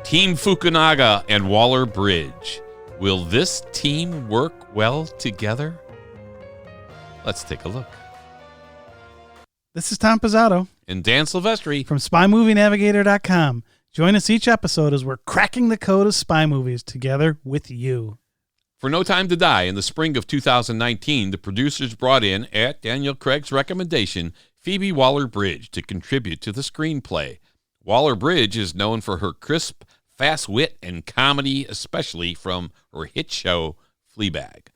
Team Fukunaga and Waller-Bridge. Will this team work well together? Let's take a look. This is Tom Pizzato And Dan Silvestri from SpyMovieNavigator.com. Join us each episode as we're cracking the code of spy movies together with you. For No Time to Die, in the spring of 2019, the producers brought in, at Daniel Craig's recommendation, Phoebe Waller-Bridge to contribute to the screenplay. Waller-Bridge is known for her crisp, fast wit and comedy, especially from her hit show, Fleabag.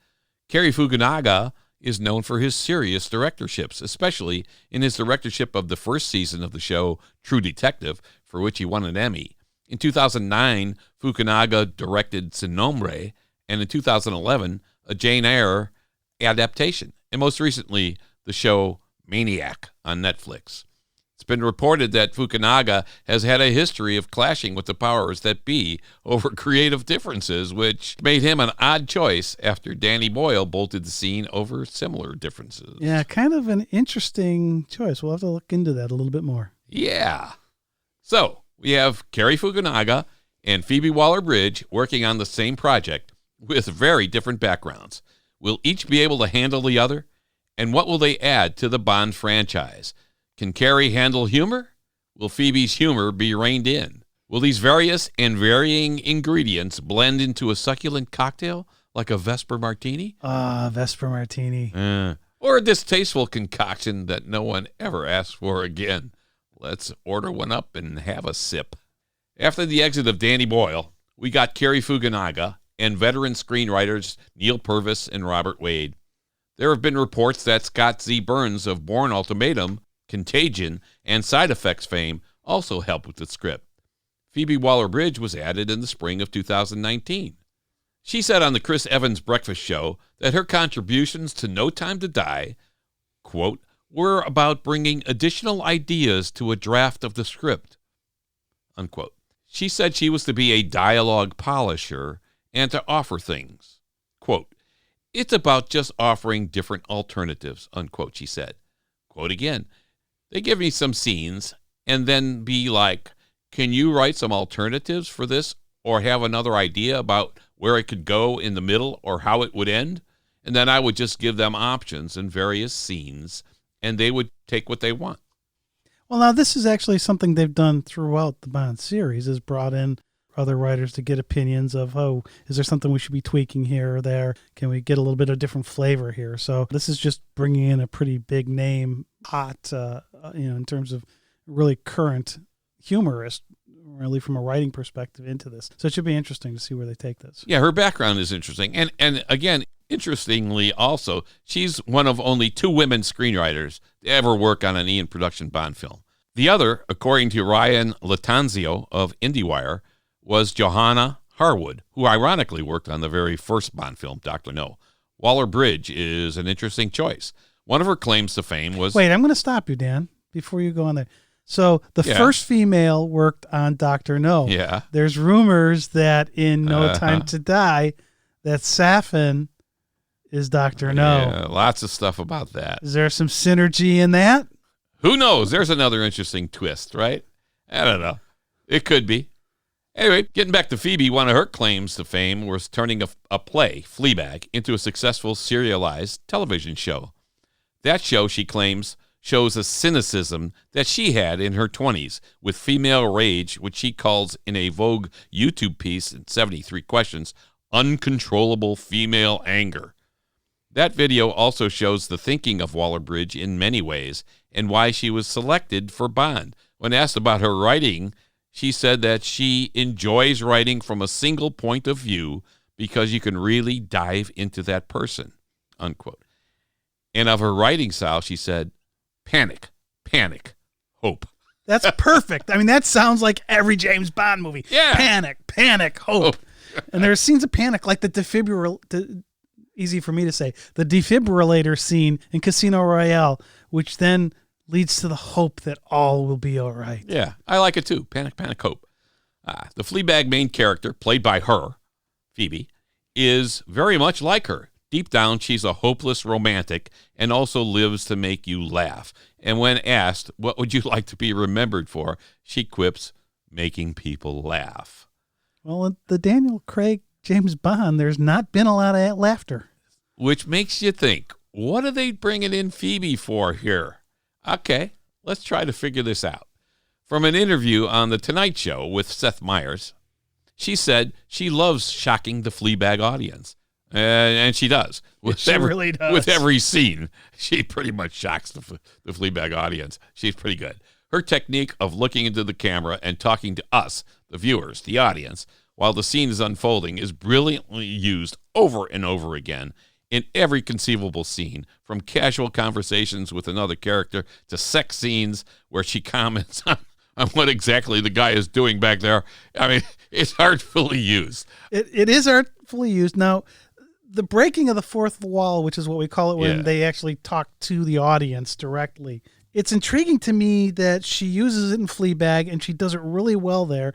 Cary Fukunaga is known for his serious directorships, especially in his directorship of the first season of the show, True Detective, for which he won an Emmy. In 2009, Fukunaga directed Sin Nombre, and in 2011, a Jane Eyre adaptation, and most recently, the show Maniac on Netflix. It's been reported that Fukunaga has had a history of clashing with the powers that be over creative differences, which made him an odd choice after Danny Boyle bolted the scene over similar differences. Yeah, kind of an interesting choice. We'll have to look into that a little bit more. Yeah. So, we have Cary Fukunaga and Phoebe Waller-Bridge working on the same project with very different backgrounds. Will each be able to handle the other? And what will they add to the Bond franchise? Can Cary handle humor? Will Phoebe's humor be reined in? Will these various and varying ingredients blend into a succulent cocktail like a Vesper Martini? Vesper Martini. Or a distasteful concoction that no one ever asks for again? Let's order one up and have a sip. After the exit of Danny Boyle, we got Cary Fukunaga and veteran screenwriters Neil Purvis and Robert Wade. There have been reports that Scott Z. Burns of Bourne Ultimatum, Contagion, and Side Effects fame also helped with the script. Phoebe Waller-Bridge was added in the spring of 2019. She said on the Chris Evans Breakfast Show that her contributions to No Time to Die, quote, were about bringing additional ideas to a draft of the script, unquote. She said she was to be a dialogue polisher and to offer things. Quote, it's about just offering different alternatives, unquote, she said. Quote again, they give me some scenes and then be like, can you write some alternatives for this or have another idea about where it could go in the middle or how it would end? And then I would just give them options in various scenes and they would take what they want. Well, now this is actually something they've done throughout the Bond series, is brought in other writers to get opinions of, oh, is there something we should be tweaking here or there? Can we get a little bit of different flavor here? So this is just bringing in a pretty big name, hot, in terms of really current humorist, really from a writing perspective into this. So it should be interesting to see where they take this. Yeah, her background is interesting. And again, interestingly also, she's one of only 2 women screenwriters to ever work on an Ian production Bond film. The other, according to Ryan Latanzio of IndieWire, was Johanna Harwood, who ironically worked on the very first Bond film, Dr. No. Waller-Bridge is an interesting choice. One of her claims to fame was... Wait, I'm going to stop you, Dan, before you go on there. So the first female worked on Dr. No. Yeah. There's rumors that in No Time to Die, that Safin is Dr. No. Yeah, lots of stuff about that. Is there some synergy in that? Who knows? There's another interesting twist, right? I don't know. It could be. Anyway, getting back to Phoebe, one of her claims to fame was turning a play, Fleabag, into a successful serialized television show. That show, she claims, shows a cynicism that she had in her 20s with female rage, which she calls in a Vogue YouTube piece in 73 Questions, uncontrollable female anger. That video also shows the thinking of Waller-Bridge in many ways and why she was selected for Bond. When asked about her writing, she said that she enjoys writing from a single point of view because you can really dive into that person, unquote. And of her writing style, she said, panic, hope. That's perfect. I mean, that sounds like every James Bond movie. Yeah. Panic, hope. And there are scenes of panic, like the defibrillator, easy for me to say, the defibrillator scene in Casino Royale, which then leads to the hope that all will be all right. Yeah, I like it too. Panic, hope. The Fleabag main character, played by her, Phoebe, is very much like her. Deep down, she's a hopeless romantic and also lives to make you laugh. And when asked, what would you like to be remembered for, she quips, making people laugh. Well, in the Daniel Craig James Bond, there's not been a lot of laughter. Which makes you think, what are they bringing in Phoebe for here? Okay, let's try to figure this out. From an interview on The Tonight Show with Seth Meyers, she said she loves shocking the Fleabag audience. And she does. Really does. With every scene, she pretty much shocks the Fleabag audience. She's pretty good. Her technique of looking into the camera and talking to us, the viewers, the audience, while the scene is unfolding is brilliantly used over and over again in every conceivable scene, from casual conversations with another character to sex scenes where she comments on what exactly the guy is doing back there. I mean, it's artfully used. It is artfully used. Now, the breaking of the fourth wall, which is what we call it when they actually talk to the audience directly, it's intriguing to me that she uses it in Fleabag and she does it really well there,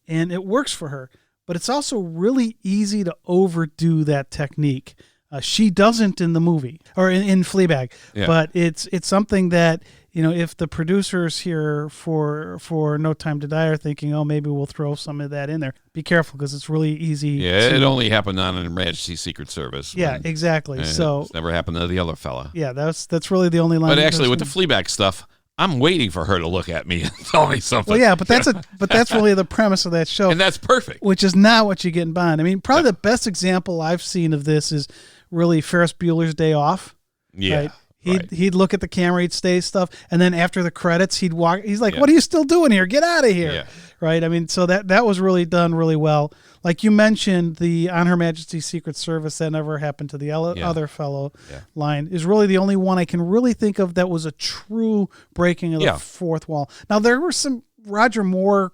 and it works for her. But it's also really easy to overdo that technique. She doesn't in the movie or in Fleabag, but it's something that, you know, if the producers here for No Time to Die are thinking, oh, maybe we'll throw some of that in there, be careful because it's really easy. Yeah, it only happened on an Emergency Secret Service. Yeah, exactly. So it's never happened to the other fella. Yeah, that's really the only line. But actually, with the Fleabag stuff, I'm waiting for her to look at me and tell me something. Well, yeah, but that's really the premise of that show, and that's perfect. Which is not what you get in Bond. I mean, probably the best example I've seen of this is really Ferris Bueller's Day Off. Yeah. Right? He'd look at the camera, he'd say stuff, and then after the credits, he'd walk. He's like, "What are you still doing here? Get out of here!" Yeah. Right? I mean, so that was really done really well. Like you mentioned, the On Her Majesty's Secret Service, that never happened to the other fellow line, is really the only one I can really think of that was a true breaking of the fourth wall. Now there were some Roger Moore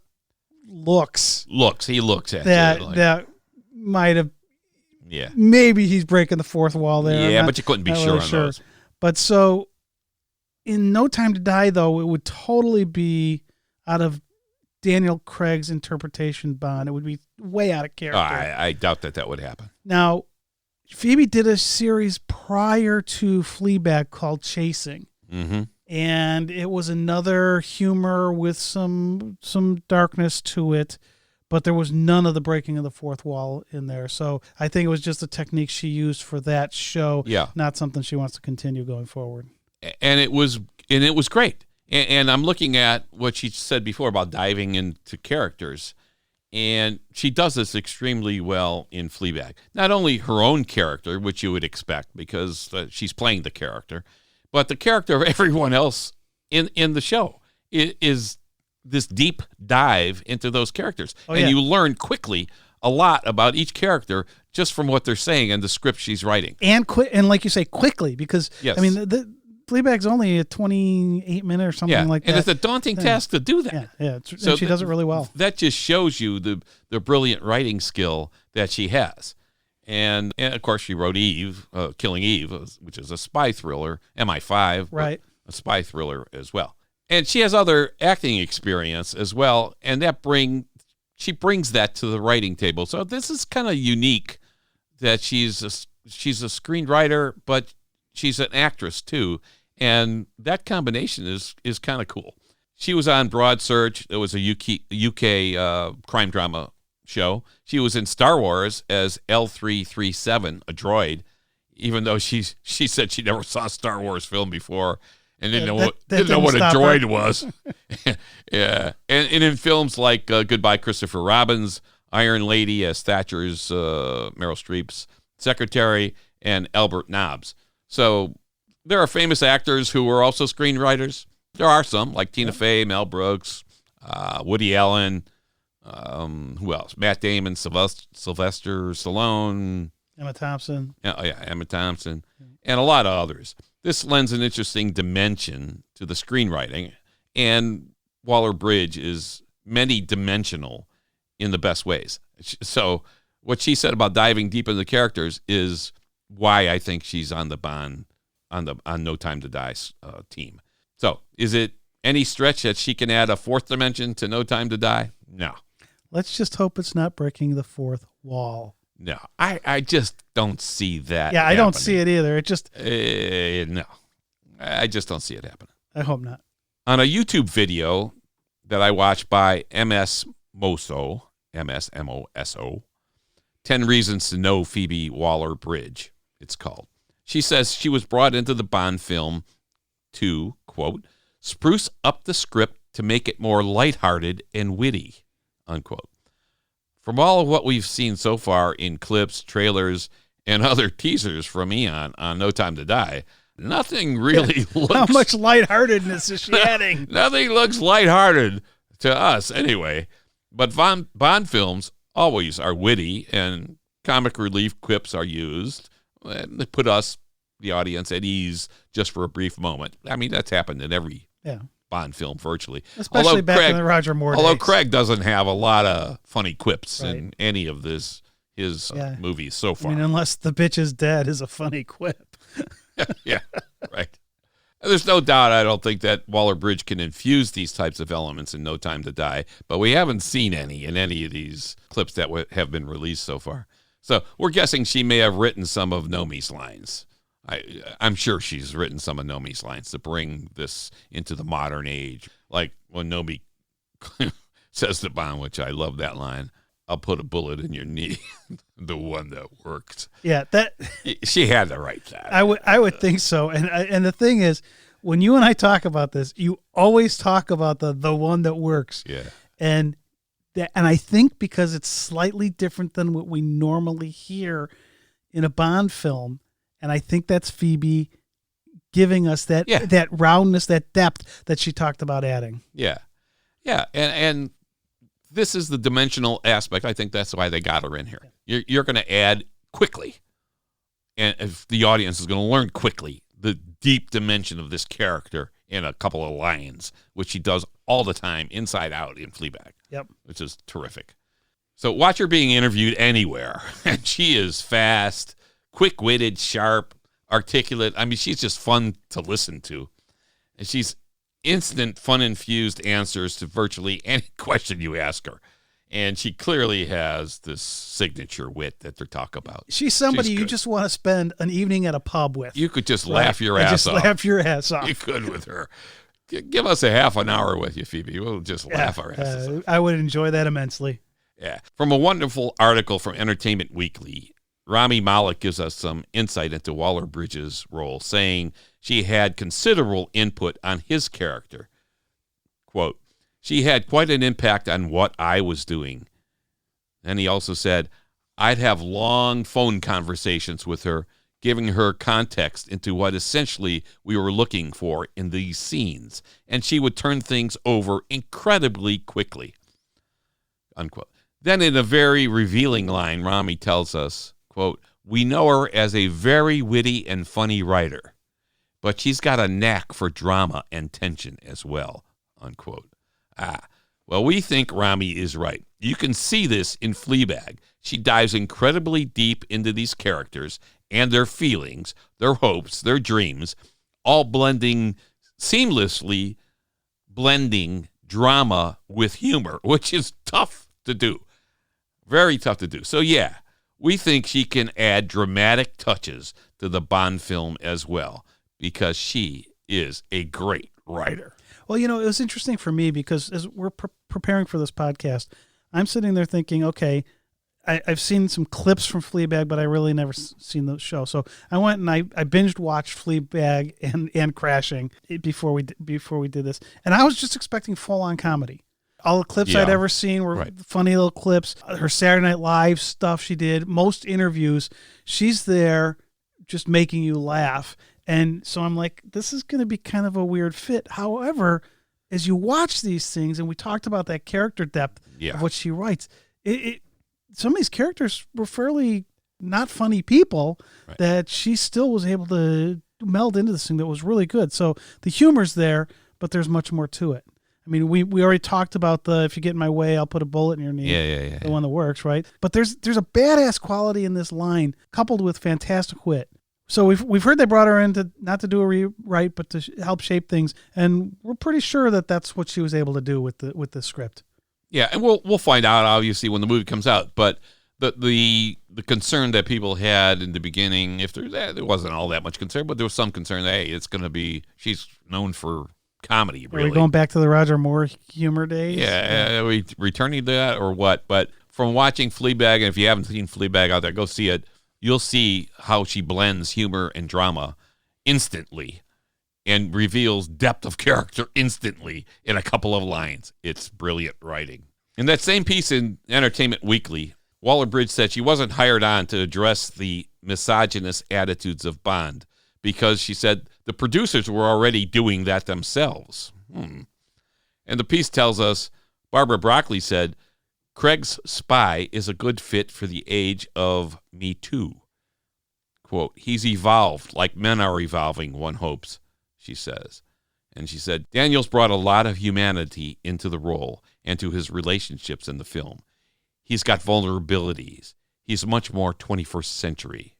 looks. He looks at that might have. Yeah. Maybe he's breaking the fourth wall there. Yeah, but you couldn't be sure really on those. But so in No Time to Die, though, it would totally be out of Daniel Craig's interpretation Bond. It would be way out of character. I doubt that would happen. Now, Phoebe did a series prior to Fleabag called Chasing. Mm-hmm. And it was another humor with some darkness to it. But there was none of the breaking of the fourth wall in there. So I think it was just a technique she used for that show, not something she wants to continue going forward. And it was great. And I'm looking at what she said before about diving into characters. And she does this extremely well in Fleabag. Not only her own character, which you would expect because she's playing the character, but the character of everyone else in the show is this deep dive into those characters. You learn quickly a lot about each character just from what they're saying and the script she's writing. And like you say, quickly, because I mean, the Fleabag's only a 28-minute or something like that. And it's a daunting task to do that. Yeah. So she does it really well. That just shows you the brilliant writing skill that she has. And of course, she wrote Eve, Killing Eve, which is a spy thriller, MI5, right? A spy thriller as well. And she has other acting experience as well, and she brings that to the writing table. So this is kind of unique that she's a screenwriter, but she's an actress too, and that combination is kind of cool. She was on Broad Search. It was a UK crime drama show. She was in Star Wars as L337, a droid, even though she said she never saw a Star Wars film before. And didn't know what a droid was. Yeah. And in films like Goodbye Christopher Robin's, Iron Lady as Thatcher's Meryl Streep's secretary, and Albert Nobbs. So there are famous actors who were also screenwriters. There are some, like Tina Fey, Mel Brooks, Woody Allen, who else? Matt Damon, Sylvester Stallone. Emma Thompson. Emma Thompson. And a lot of others. This lends an interesting dimension to the screenwriting, and Waller-Bridge is many-dimensional in the best ways. So what she said about diving deep into the characters is why I think she's on the Bond, on No Time to Die team. So is it any stretch that she can add a fourth dimension to No Time to Die? No. Let's just hope it's not breaking the fourth wall. No, I just don't see that. Yeah, I don't see it either. It just no, I just don't see it happening. I hope not. On a YouTube video that I watched by MS Moso, MSMOSO. 10 Reasons to Know Phoebe Waller-Bridge, it's called. She says she was brought into the Bond film to, quote, spruce up the script to make it more lighthearted and witty, unquote. From all of what we've seen so far in clips, trailers, and other teasers from Eon on No Time to Die, nothing really looks... How much lightheartedness is she adding? Nothing looks lighthearted to us anyway. But Bond films always are witty, and comic relief quips are used. And they put us, the audience, at ease just for a brief moment. I mean, that's happened in every Bond film virtually. Especially back in the Roger Moore Although days. Craig doesn't have a lot of funny quips in any of his movies so far. I mean, unless the bitch is dead is a funny quip. Yeah, right. There's no doubt, I don't think that Waller-Bridge can infuse these types of elements in No Time to Die, but we haven't seen any in any of these clips that have been released so far. So we're guessing she may have written some of Nomi's lines. I'm sure she's written some of Nomi's lines to bring this into the modern age. Like when Nomi says to Bond, which I love that line, I'll put a bullet in your knee, the one that works. Yeah, that she had to write that. I would think so. And the thing is, when you and I talk about this, you always talk about the one that works. Yeah. And I think because it's slightly different than what we normally hear in a Bond film, and I think that's Phoebe giving us that roundness, that depth that she talked about adding. Yeah. Yeah, and this is the dimensional aspect. I think that's why they got her in here. You're going to add quickly, and if the audience is going to learn quickly the deep dimension of this character in a couple of lines, which she does all the time, inside out in Fleabag. Yep, which is terrific. So watch her being interviewed anywhere, and she is fast, quick-witted, sharp, articulate. I mean, she's just fun to listen to, and she's instant, fun-infused answers to virtually any question you ask her. And she clearly has this signature wit that they're talking about. She's somebody you just want to spend an evening at a pub with. You could just laugh your ass off. Laugh your ass off. You could with her. Give us a half an hour with you, Phoebe. We'll just laugh our asses off. I would enjoy that immensely. Yeah. From a wonderful article from Entertainment Weekly, Rami Malek gives us some insight into Waller-Bridge's role, saying she had considerable input on his character. Quote, she had quite an impact on what I was doing. And he also said, I'd have long phone conversations with her, giving her context into what essentially we were looking for in these scenes. And she would turn things over incredibly quickly. Unquote. Then in a very revealing line, Rami tells us, quote, we know her as a very witty and funny writer, but she's got a knack for drama and tension as well, unquote. Well, we think Rami is right. You can see this in Fleabag. She dives incredibly deep into these characters and their feelings, their hopes, their dreams, all seamlessly blending drama with humor, which is tough to do. Very tough to do. So, yeah, we think she can add dramatic touches to the Bond film as well, because she is a great writer. Well, it was interesting for me because as we're preparing for this podcast, I'm sitting there thinking, okay, I've seen some clips from Fleabag, but I really never seen the show. So I went and I binged watched Fleabag and Crashing before we did this, and I was just expecting full on comedy. All the clips I'd ever seen were funny little clips. Her Saturday Night Live stuff she did, most interviews, she's there just making you laugh. And so I'm like, this is going to be kind of a weird fit. However, as you watch these things, and we talked about that character depth of what she writes, some of these characters were fairly not funny people that she still was able to meld into this thing that was really good. So the humor's there, but there's much more to it. I mean, we already talked about the if you get in my way, I'll put a bullet in your knee. Yeah. The one that works, right? But there's a badass quality in this line coupled with fantastic wit. So we've heard they brought her in to not to do a rewrite, but to help shape things, and we're pretty sure that that's what she was able to do with the script. Yeah, and we'll find out obviously when the movie comes out. But the concern that people had in the beginning, if there wasn't all that much concern, but there was some concern that it's going to be she's known for comedy. Really, are we going back to the Roger Moore humor days? Yeah, are we returning to that or what? But from watching Fleabag, and if you haven't seen Fleabag out there, go see it. You'll see how she blends humor and drama instantly and reveals depth of character instantly in a couple of lines. It's brilliant writing. In that same piece in Entertainment Weekly, Waller-Bridge said she wasn't hired on to address the misogynist attitudes of Bond because she said the producers were already doing that themselves. And the piece tells us Barbara Broccoli said, Craig's spy is a good fit for the age of Me Too. Quote, he's evolved like men are evolving, one hopes, she says. And she said, Daniels brought a lot of humanity into the role and to his relationships in the film. He's got vulnerabilities. He's much more 21st century.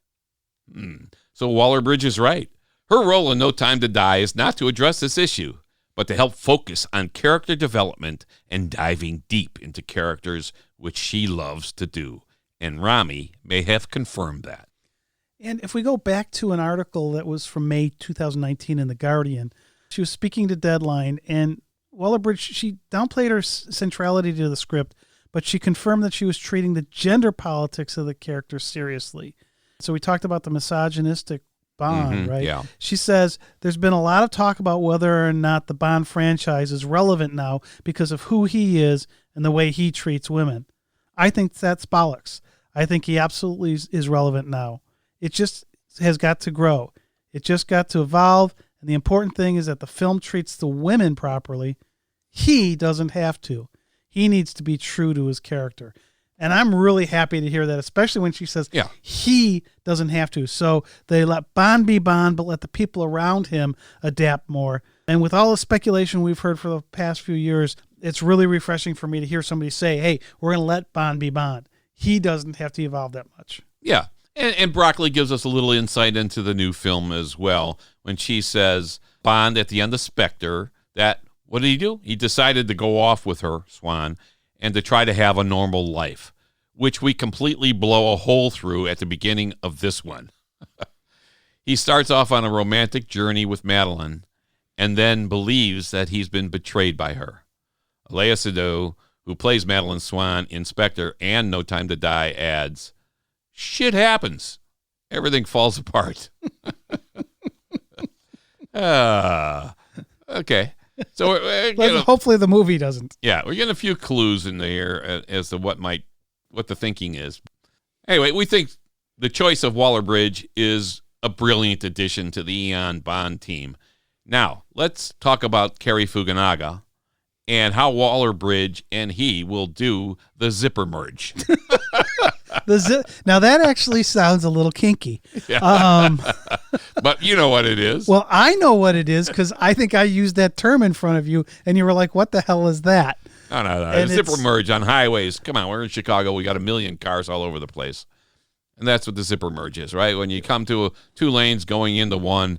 So Waller-Bridge is right. Her role in No Time to Die is not to address this issue, but to help focus on character development and diving deep into characters, which she loves to do. And Rami may have confirmed that. And if we go back to an article that was from May 2019 in The Guardian, she was speaking to Deadline, and Waller-Bridge, she downplayed her centrality to the script, but she confirmed that she was treating the gender politics of the character seriously. So we talked about the misogynistic Bond, right? Yeah. She says there's been a lot of talk about whether or not the Bond franchise is relevant now because of who he is and the way he treats women. I think that's bollocks. I think he absolutely is relevant now. It just has got to grow. It just got to evolve. And the important thing is that the film treats the women properly. He doesn't have to. He needs to be true to his character. And I'm really happy to hear that, especially when she says he doesn't have to. So they let Bond be Bond, but let the people around him adapt more. And with all the speculation we've heard for the past few years, it's really refreshing for me to hear somebody say, hey, we're going to let Bond be Bond. He doesn't have to evolve that much. Yeah. And Broccoli gives us a little insight into the new film as well when she says Bond at the end of Spectre, that, what did he do? He decided to go off with her, Swan, and to try to have a normal life, which we completely blow a hole through at the beginning of this one. He starts off on a romantic journey with Madeline and then believes that he's been betrayed by her. Lea Seydoux, who plays Madeline Swan in Spectre and No Time to Die, adds, shit happens. Everything falls apart. Okay. So hopefully the movie doesn't. Yeah, we're getting a few clues in there as to what the thinking is. Anyway, we think the choice of Waller-Bridge is a brilliant addition to the Eon Bond team. Now, let's talk about Cary Fukunaga and how Waller-Bridge and he will do the zipper merge. Now that actually sounds a little kinky. Yeah. But you know what it is. Well, I know what it is because I think I used that term in front of you, and you were like, what the hell is that? No. Zipper merge on highways. Come on, we're in Chicago. We got a million cars all over the place. And that's what the zipper merge is, right? When you come to two lanes going into one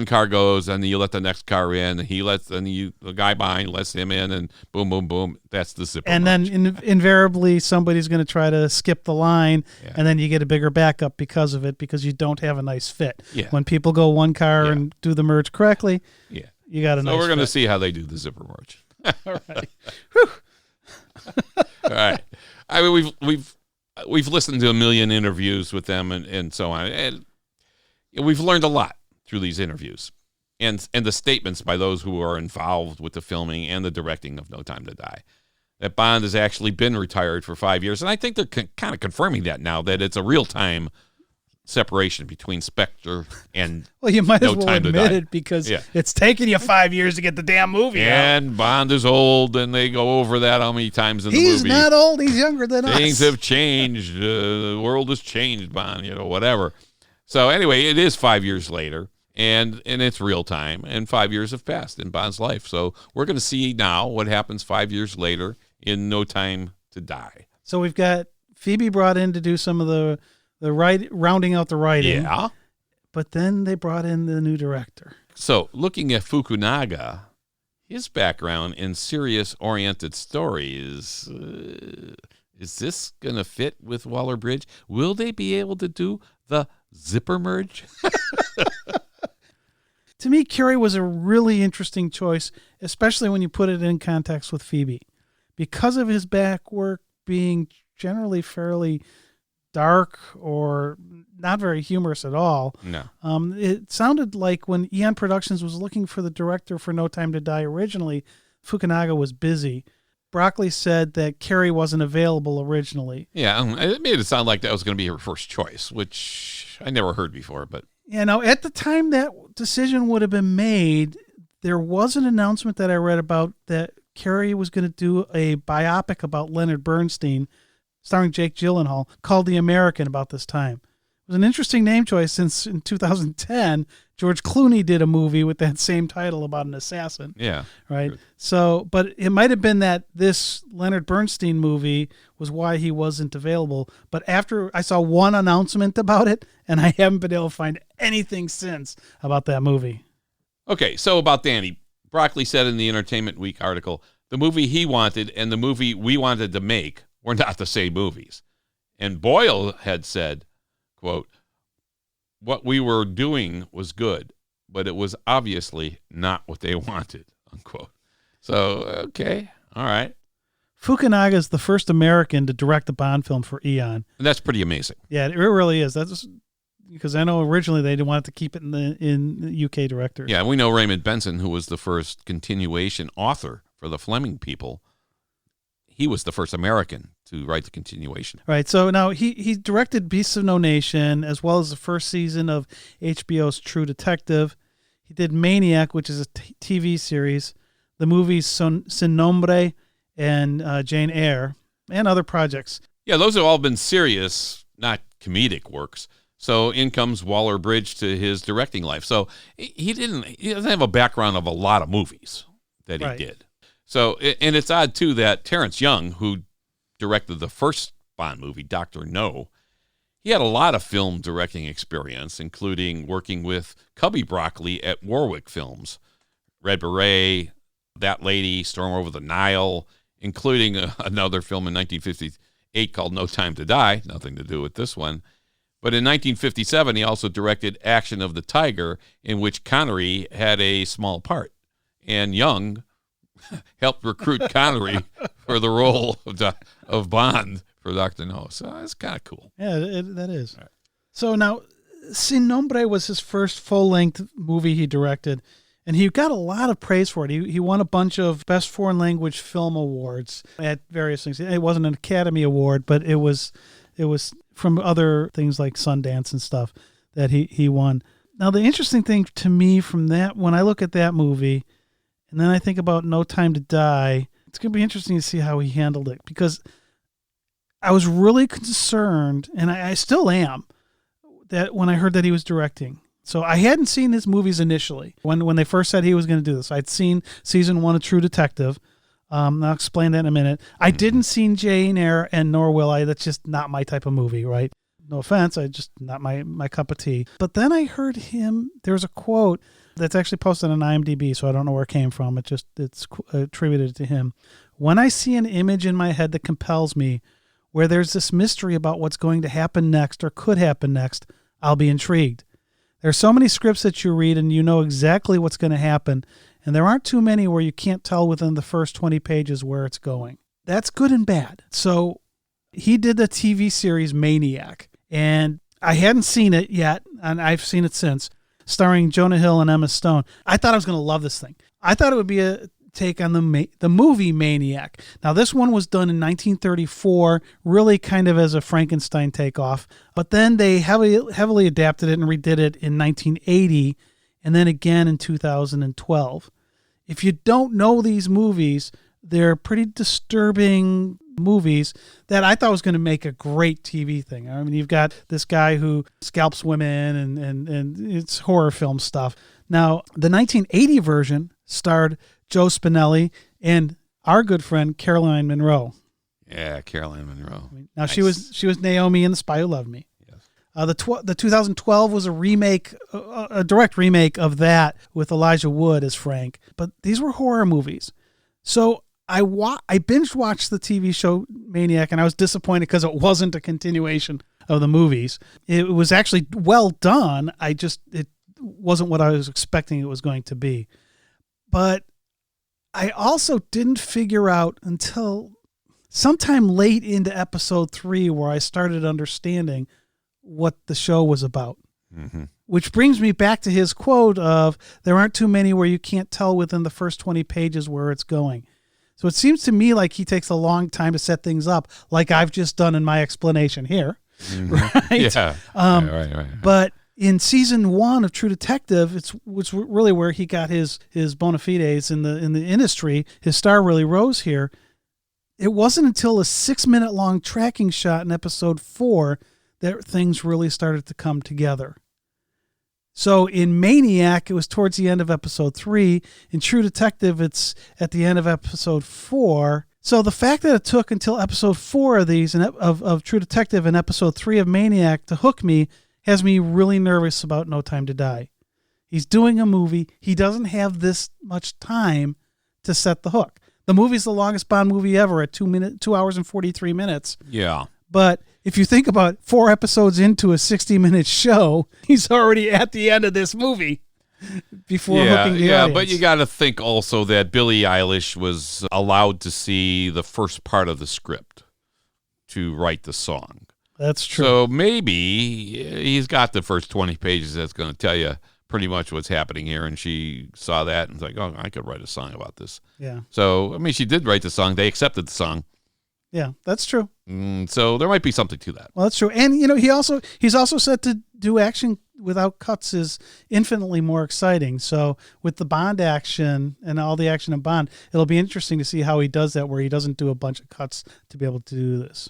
car goes, and you let the next car in. The guy behind lets him in, and boom, boom, boom. That's the zipper merge. Then invariably somebody's going to try to skip the line, and then you get a bigger backup because of it, because you don't have a nice fit. Yeah. When people go one car and do the merge correctly, you got a nice fit. So we're going to see how they do the zipper merge. All right. All right. I mean, we've listened to a million interviews with them and so on, and we've learned a lot through these interviews and the statements by those who are involved with the filming and the directing of No Time to Die, that Bond has actually been retired for 5 years. And I think they're kind of confirming that now, that it's a real-time separation between Spectre and well, you might No as well Time to admit Die. it, because it's taken you 5 years to get the damn movie out. And Bond is old, and they go over that how many times in the movie. He's not old. He's younger than us. Things have changed. The world has changed, Bond, whatever. So anyway, it is 5 years later, and it's real time, and 5 years have passed in Bond's life. So we're going to see now what happens 5 years later in No Time to Die. So we've got Phoebe brought in to do some of the rounding out the writing. Yeah. But then they brought in the new director. So looking at Fukunaga, his background in serious-oriented stories, is this going to fit with Waller-Bridge? Will they be able to do the zipper merge? To me, Cary was a really interesting choice, especially when you put it in context with Phoebe. Because of his back work being generally fairly dark or not very humorous at all. No. It sounded like when Eon Productions was looking for the director for No Time to Die originally, Fukunaga was busy. Broccoli said that Cary wasn't available originally. Yeah, it made it sound like that was going to be her first choice, which I never heard before. But at the time that decision would have been made, there was an announcement that I read about that Cary was going to do a biopic about Leonard Bernstein, starring Jake Gyllenhaal, called The American about this time. It was an interesting name choice since in 2010, George Clooney did a movie with that same title about an assassin. yeah, Right. Good. So, but it might have been that this Leonard Bernstein movie was why he wasn't available. But after I saw one announcement about it, and I haven't been able to find anything since about that movie. Okay, so about Danny, Broccoli said in the Entertainment Week article, the movie he wanted and the movie we wanted to make were not the same movies. And Boyle had said, quote, what we were doing was good, but it was obviously not what they wanted, unquote. So, okay, all right. Fukunaga is the first American to direct a Bond film for Eon. And that's pretty amazing. Yeah, it really is. That's because I know originally they didn't want to keep it in the UK directors. Yeah, we know Raymond Benson, who was the first continuation author for the Fleming people. He was the first American to write the continuation. Right. So now he directed Beasts of No Nation as well as the first season of HBO's True Detective. He did Maniac, which is a TV series, the movies Sin Nombre and Jane Eyre, and other projects. Yeah, those have all been serious, not comedic works. So in comes Waller-Bridge to his directing life. So he doesn't have a background of a lot of movies that he did. So, and it's odd too that Terrence Young, who directed the first Bond movie, Dr. No, he had a lot of film directing experience, including working with Cubby Broccoli at Warwick Films, Red Beret, That Lady, Storm Over the Nile, including another film in 1958 called No Time to Die, nothing to do with this one. But in 1957, he also directed Action of the Tiger, in which Connery had a small part. And Young helped recruit Connery for the role of Bond for Dr. No. So it's kind of cool. Yeah, that is. Right. So now, Sin Nombre was his first full-length movie he directed, and he got a lot of praise for it. He won a bunch of Best Foreign Language Film Awards at various things. It wasn't an Academy Award, but it was from other things like Sundance and stuff that he won. Now, the interesting thing to me from that, when I look at that movie, and then I think about No Time to Die, it's going to be interesting to see how he handled it, because I was really concerned, and I still am, that when I heard that he was directing. So I hadn't seen his movies initially when they first said he was going to do this. I'd seen season 1 of True Detective. I'll explain that in a minute. I didn't see Jane Eyre, and nor will I. That's just not my type of movie, right? No offense, I just not my cup of tea. But then I heard him. There's a quote that's actually posted on IMDb, so I don't know where it came from. It's attributed to him. When I see an image in my head that compels me, where there's this mystery about what's going to happen next or could happen next, I'll be intrigued. There's so many scripts that you read and you know exactly what's going to happen, and there aren't too many where you can't tell within the first 20 pages where it's going. That's good and bad. So he did the TV series Maniac, and I hadn't seen it yet, and I've seen it since, starring Jonah Hill and Emma Stone. I thought I was going to love this thing. I thought it would be a take on the movie Maniac. Now, this one was done in 1934, really kind of as a Frankenstein takeoff, but then they heavily adapted it and redid it in 1980, and then again in 2012. If you don't know these movies, they're pretty disturbing movies that I thought was going to make a great TV thing. I mean, you've got this guy who scalps women and it's horror film stuff. Now, the 1980 version starred Joe Spinelli and our good friend Caroline Munro. Yeah, Caroline Munro. Now, nice. She was Naomi in The Spy Who Loved Me. Yes. The 2012 was a remake, a direct remake of that with Elijah Wood as Frank. But these were horror movies. So I binge watched the TV show Maniac, and I was disappointed because it wasn't a continuation of the movies. It was actually well done. It wasn't what I was expecting it was going to be. But I also didn't figure out until sometime late into episode 3 where I started understanding what the show was about. Mm-hmm. Which brings me back to his quote of, there aren't too many where you can't tell within the first 20 pages where it's going. So it seems to me like he takes a long time to set things up, like I've just done in my explanation here. Mm-hmm. Right? Yeah. Right. But in season 1 of True Detective, it's really where he got his bona fides in the industry. His star really rose here. It wasn't until a 6-minute long tracking shot in episode 4 that things really started to come together. So in Maniac, it was towards the end of episode 3. In True Detective, it's at the end of episode 4. So the fact that it took until episode 4 of these of True Detective and episode 3 of Maniac to hook me has me really nervous about No Time to Die. He's doing a movie. He doesn't have this much time to set the hook. The movie's the longest Bond movie ever at 2 hours and 43 minutes. Yeah. But if you think about 4 episodes into a 60-minute show, he's already at the end of this movie before hooking the audience. But you got to think also that Billie Eilish was allowed to see the first part of the script to write the song. That's true. So maybe he's got the first 20 pages that's going to tell you pretty much what's happening here, and she saw that and was like, oh, I could write a song about this. Yeah. So, I mean, she did write the song. They accepted the song. Yeah, that's true. So there might be something to that. Well, that's true. And, he's also set to do action without cuts is infinitely more exciting. So with the Bond action and all the action in Bond, it'll be interesting to see how he does that, where he doesn't do a bunch of cuts to be able to do this.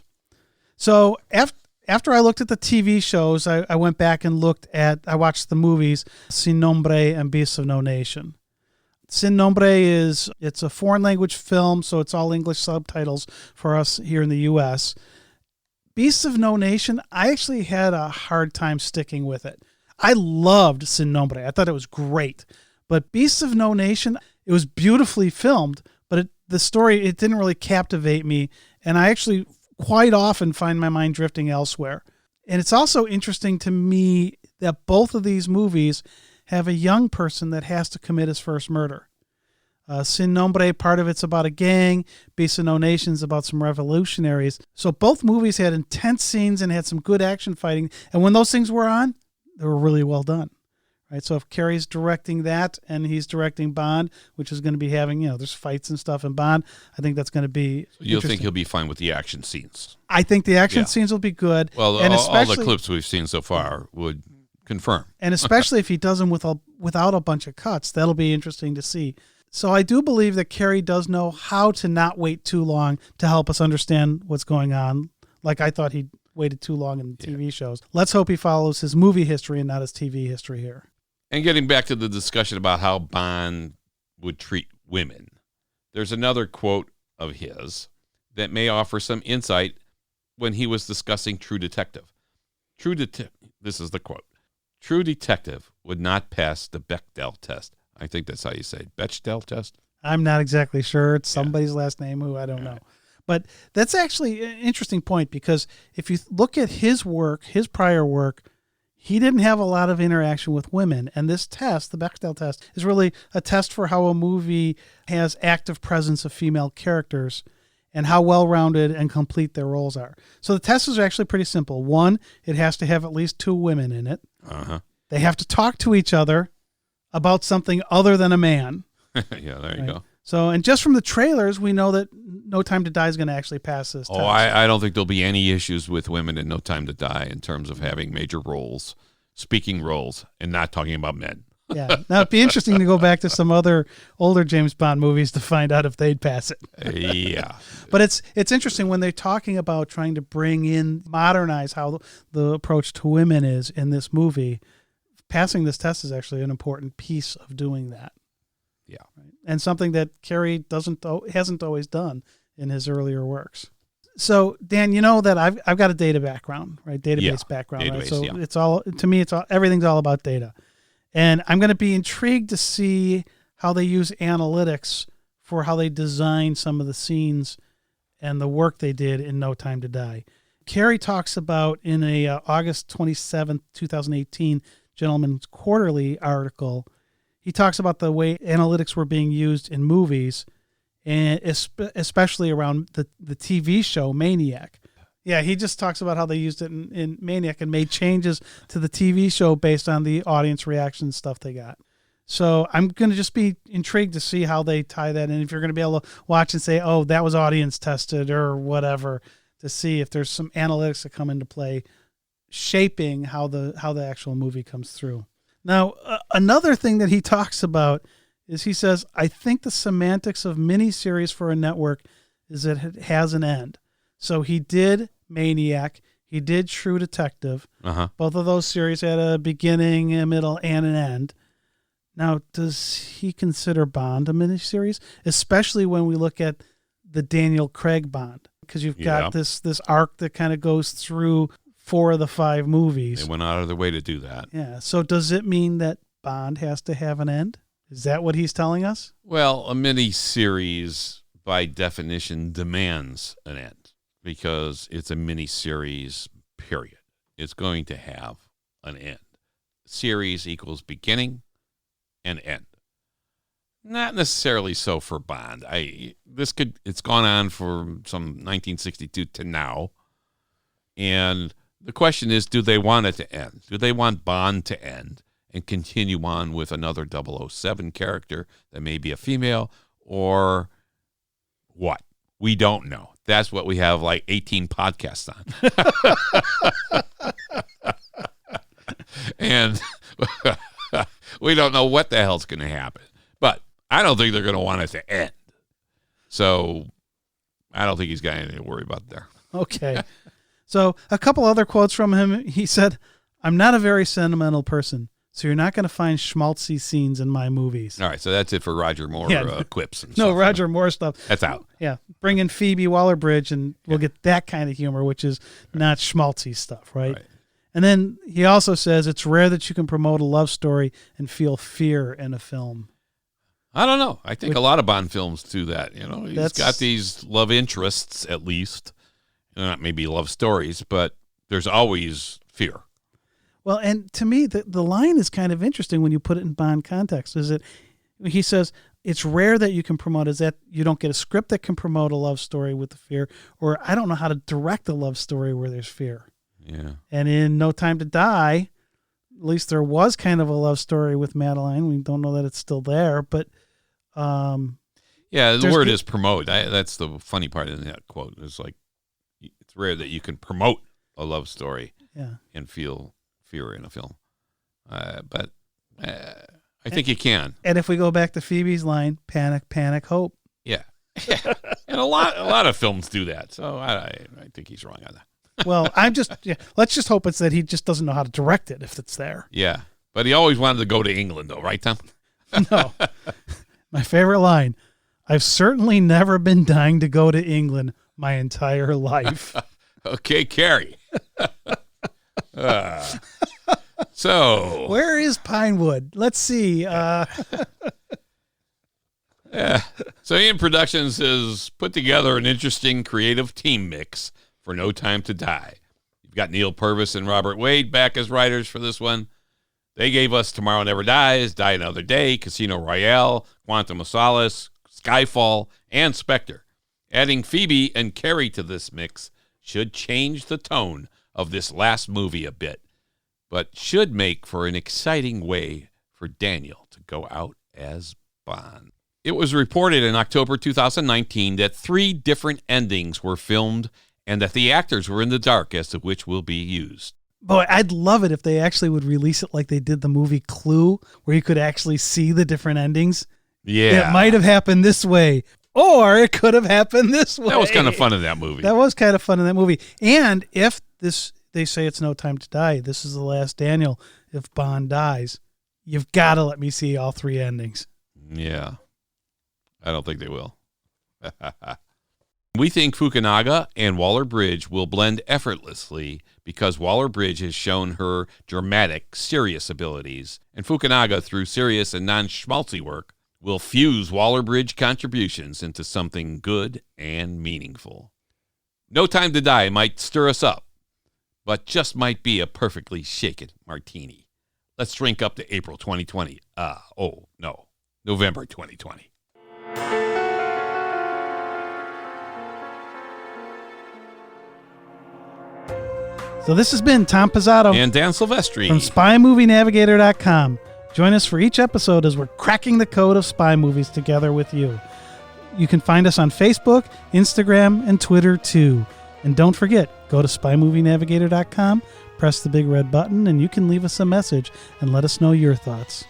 So after I looked at the TV shows, I went back and I watched the movies Sin Nombre and Beasts of No Nation. Sin Nombre it's a foreign language film, so it's all English subtitles for us here in the U.S. Beasts of No Nation, I actually had a hard time sticking with it. I loved Sin Nombre. I thought it was great. But Beasts of No Nation, it was beautifully filmed, but the story, it didn't really captivate me, and I actually quite often find my mind drifting elsewhere. And it's also interesting to me that both of these movies have a young person that has to commit his first murder. Sin Nombre, part of it's about a gang. Beasts of No Nation's about some revolutionaries. So both movies had intense scenes and had some good action fighting. And when those things were on, they were really well done. Right? So if Cary's directing that and he's directing Bond, which is going to be having, there's fights and stuff in Bond, I think that's going to be You'll think he'll be fine with the action scenes. I think the action scenes will be good. Well, and all the clips we've seen so far would confirm. And especially if he does them without a bunch of cuts, that'll be interesting to see. So I do believe that Cary does know how to not wait too long to help us understand what's going on. Like I thought he waited too long in TV shows. Let's hope he follows his movie history and not his TV history here. And getting back to the discussion about how Bond would treat women, there's another quote of his that may offer some insight when he was discussing True Detective. This is the quote. True Detective would not pass the Bechdel test. I think that's how you say it. Bechdel test? I'm not exactly sure. It's somebody's last name who I don't know. But that's actually an interesting point, because if you look at his work, his prior work, he didn't have a lot of interaction with women. And this test, the Bechdel test, is really a test for how a movie has active presence of female characters and how well-rounded and complete their roles are. So the test is actually pretty simple. 1, it has to have at least 2 women in it. Uh-huh. They have to talk to each other about something other than a man. Yeah, there you go. So, and just from the trailers, we know that No Time to Die is going to actually pass this test. I don't think there'll be any issues with women in No Time to Die in terms of having major roles, speaking roles, and not talking about men. Yeah. Now, it'd be interesting to go back to some other older James Bond movies to find out if they'd pass it. Yeah. But it's interesting when they're talking about trying to modernize how the approach to women is in this movie. Passing this test is actually an important piece of doing that. Yeah. Right? And something that Cary hasn't always done in his earlier works. So, Dan, you know that I've got a data background, right? Database background, right? So it's all, to me, everything's all about data. And I'm going to be intrigued to see how they use analytics for how they design some of the scenes and the work they did in No Time to Die. Cary talks about in a August 27th, 2018 Gentleman's Quarterly article, he talks about the way analytics were being used in movies and especially around the TV show Maniac. Yeah, he just talks about how they used it in Maniac and made changes to the TV show based on the audience reaction stuff they got. So I'm going to just be intrigued to see how they tie that in. If you're going to be able to watch and say, oh, that was audience tested or whatever, to see if there's some analytics that come into play shaping how the actual movie comes through. Now, another thing that he talks about is he says, I think the semantics of miniseries for a network is that it has an end. So he did Maniac. He did True Detective. Uh-huh. Both of those series had a beginning, a middle, and an end. Now, does he consider Bond a miniseries? Especially when we look at the Daniel Craig Bond. Because you've got this arc that kind of goes through 4 of the 5 movies. They went out of their way to do that. Yeah. So does it mean that Bond has to have an end? Is that what he's telling us? Well, a miniseries, by definition, demands an end because it's a miniseries, period. It's going to have an end. Series equals beginning and end. Not necessarily so for Bond. It's gone on from some 1962 to now. And the question is, do they want it to end? Do they want Bond to end and continue on with another 007 character that may be a female, or what? We don't know. That's what we have like 18 podcasts on. And we don't know what the hell's going to happen. But I don't think they're going to want it to end. So I don't think he's got anything to worry about there. Okay. So a couple other quotes from him. He said, I'm not a very sentimental person, so you're not going to find schmaltzy scenes in my movies. All right, so that's it for Roger Moore quips. And no, stuff. Roger Moore stuff. That's out. Yeah, bring in Phoebe Waller-Bridge, and we'll get that kind of humor, which is not schmaltzy stuff, right? And then he also says it's rare that you can promote a love story and feel fear in a film. I don't know. I think a lot of Bond films do that. You know, he's got these love interests, at least. Not maybe love stories, but there's always fear. Well, and to me, the line is kind of interesting when you put it in Bond context. Is it? He says it's rare that you can promote. Is that you don't get a script that can promote a love story with the fear, or I don't know how to direct a love story where there's fear. Yeah. And in No Time to Die, at least there was kind of a love story with Madeline. We don't know that it's still there, but the word is promote. That's the funny part in that quote. It's like it's rare that you can promote a love story and feel fear in a film. But I think you can. And if we go back to Phoebe's line, panic, panic, hope. Yeah. And a lot of films do that. So I think he's wrong on that. Well, let's just hope it's that he just doesn't know how to direct it if it's there. Yeah. But he always wanted to go to England though, right, Tom? No. My favorite line, I've certainly never been dying to go to England my entire life. Okay, Cary. So where is Pinewood? Let's see. So Ian Productions has put together an interesting creative team mix for No Time to Die. You've got Neil Purvis and Robert Wade back as writers for this one. They gave us Tomorrow Never Dies, Die Another Day, Casino Royale, Quantum of Solace, Skyfall, and Spectre. Adding Phoebe and Cary to this mix should change the tone of this last movie a bit, but should make for an exciting way for Daniel to go out as Bond. It was reported in October 2019 that 3 different endings were filmed and that the actors were in the dark as to which will be used. Boy, I'd love it if they actually would release it like they did the movie Clue, where you could actually see the different endings. Yeah. It might have happened this way, or it could have happened this way. That was kind of fun in that movie. And if they say it's No Time to Die, this is the last Daniel, if Bond dies, you've got to let me see all 3 endings. Yeah. I don't think they will. We think Fukunaga and Waller-Bridge will blend effortlessly because Waller-Bridge has shown her dramatic, serious abilities, and Fukunaga, through serious and non-schmaltzy work, will fuse Waller-Bridge contributions into something good and meaningful. No Time to Die might stir us up, but just might be a perfectly shaken martini. Let's drink up to April 2020. November 2020. So this has been Tom Pizzato And Dan Silvestri. from SpyMovieNavigator.com. Join us for each episode as we're cracking the code of spy movies together with you. You can find us on Facebook, Instagram, and Twitter too. And don't forget, go to SpyMovieNavigator.com, press the big red button, and you can leave us a message and let us know your thoughts.